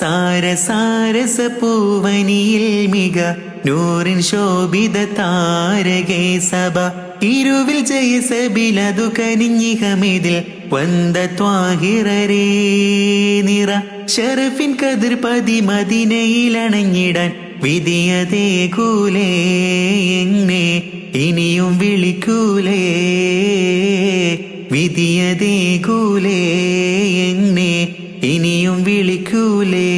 സാരസാരസ പൂവനിയിൽ മിക നൂറിൻ ശോഭിത താരകേ സഭ ഇരുവിൽ ജയസബിലതു കനിഞ്ഞിഹമിതിൽ വந்த ത്വാഹിറരേ നിറ ഷറഫിൻ കതിർ പതി മദീനയിലണഞ്ഞിടാൻ വിധിയതേ കൂലേ എന്നെ ഇനിയും വിളിക്കൂലേ വിധിയതേ കൂലേ എന്നെ ഇനിയും വിളിക്കൂലേ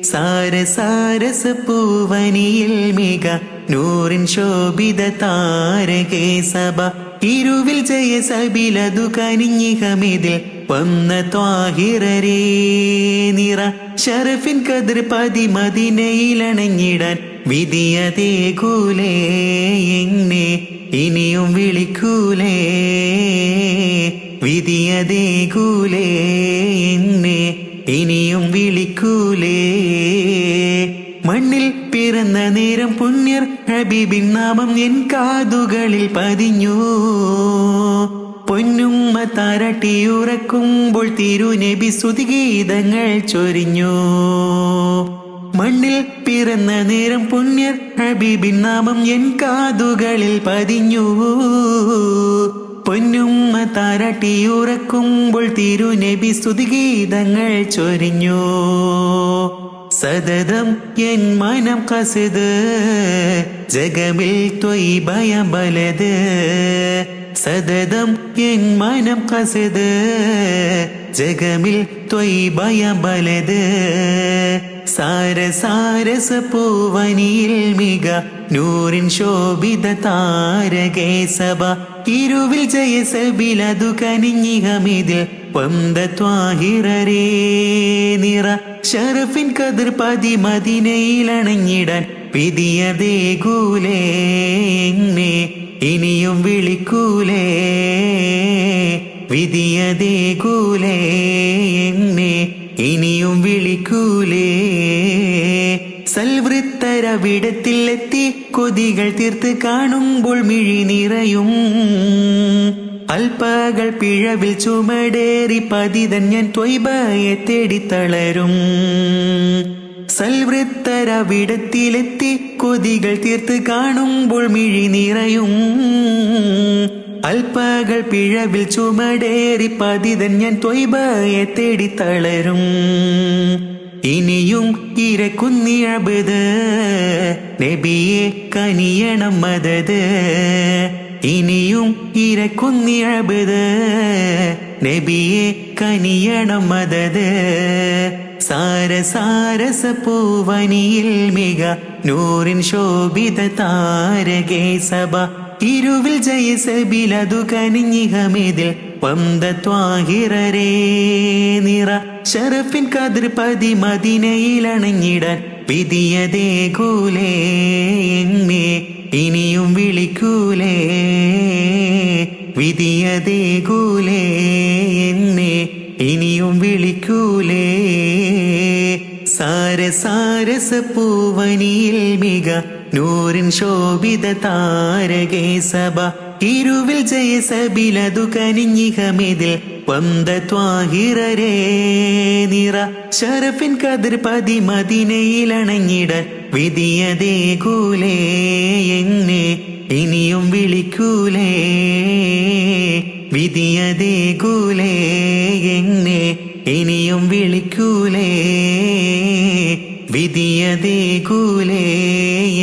സാരസാരസ പൂവനിയിൽ മിക നൂറിൻ ശോഭിത താരകേ സഭ ഇരുവിൽ ജയസബിലതു കനിഞ്ഞിഹമിതിൽ വന്ന ത്വാഹിറരേ നിറ ഷറഫിൻ കതിർ പതി മദീനയിലണഞ്ഞിടാൻ വിധിയതേ കൂലേ എന്നെ ഇനിയും വിളിക്കൂലേ വിധിയതേ കൂലേ എന്നെ ഇനിയും വിളിക്കൂലേ മണ്ണിൽ പിറന്ന നേരം പുണ്യർ ഹബീബിൻ നാമം എൻ കാതുകളിൽ പതിഞ്ഞു പൊന്നുമ്മ താരട്ടിയുറക്കുമ്പോൾ തിരുനബി സ്തുതിഗീതങ്ങൾ ചൊരിഞ്ഞു മണ്ണിൽ പിറന്ന നേരം പുണ്യർ ഹബീബിൻ നാമം എൻ കാതുകളിൽ പതിഞ്ഞു പൊന്നുമ്മ താരട്ടിയുറക്കുമ്പോൾ തിരുനബി സ്തുതിഗീതങ്ങൾ ചൊരിഞ്ഞു സതതം എൻ മനം കസത് ജഗമിൽ ത്വയ്ബയം ബലത് സതതം എൻ മനം കസത് ജഗമിൽ ത്വയ്ബയം ബലത് സാരസാരസ പൂവനിയിൽ മിക നൂറിൻ ശോഭിത താരകേ സഭ ഇരുവിൽ ജയസബിലതു കനിഞ്ഞിഹമിതിൽ വந்த ത്വാഹിറരേ നിറ ഷറഫിൻ കതിർ പതി മദീനയിലണഞ്ഞിടാൻ വിധിയതേ കൂലേ എന്നെ ഇനിയും വിളിക്കൂലേ വിധിയതേ കൂലേ എന്നെ ഇനിയും വിളിക്കൂലേ സൽവൃത്തരവിടത്തിലെത്തി കൊതികൾ തീർത്ത് കാണുമ്പോൾ മിഴി നിറയും അൽപ്പകൾ പിഴവിൽ ചുമടേറി പതിതൻ ഞാൻ ത്വയ്ബയെ തേടിത്തളരും സൽവൃത്തരവിടത്തിലെത്തി കൊതികൾ തീർത്ത് കാണുമ്പോൾ മിഴി നിറയും അൽപ്പകൾ പിഴവിൽ ചുമടേറി പതിതൻ ഞാൻ ത്വയ്ബയെ തേടിത്തളരും ഇനിയും ഇരക്കുന്നിഴബത് നബിയെ കനിയണം മദത് ഇനിയും ഇരക്കുന്നിഴബത് നബിയെ കനിയണം മദത് സാരസാരസ പൂവനിയിൽ മിക നൂറിൻ ശോഭിത താരകേ സഭ ഇരുവിൽ ജയസബിലതു കനിഞ്ഞിഹമിതിൽ വந்த ത്വാഹിറരേ നിറ ഷറഫിൻ കതിർ പതി മദീനയിലണഞ്ഞിടാൻ വിധിയതേ കൂലേ എന്നെ ഇനിയും വിളിക്കൂലേ വിധിയതേ കൂലേ എന്നെ ഇനിയും വിളിക്കൂലേ സാരസാരസ പൂവനിയിൽ മിക നൂറിൻ ശോഭിത താരകേ സഭ ഇരുവിൽ ജയസബിലതു കനിഞ്ഞിഹമിതിൽ വந்த ത്വാഹിറരേ നിറ ഷറഫിൻ കതിർ പതി മദീനയിലണഞ്ഞിടാൻ വിധിയതേ കൂലേ എന്നെ ഇനിയും വിളിക്കൂലേ വിധിയതേ കൂലേ എന്നെ ഇനിയും വിളിക്കൂലേ വിധിയതേ കൂലേ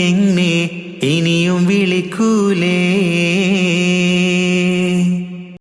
എന്നെ ഇനിയും വിളിക്കൂലേ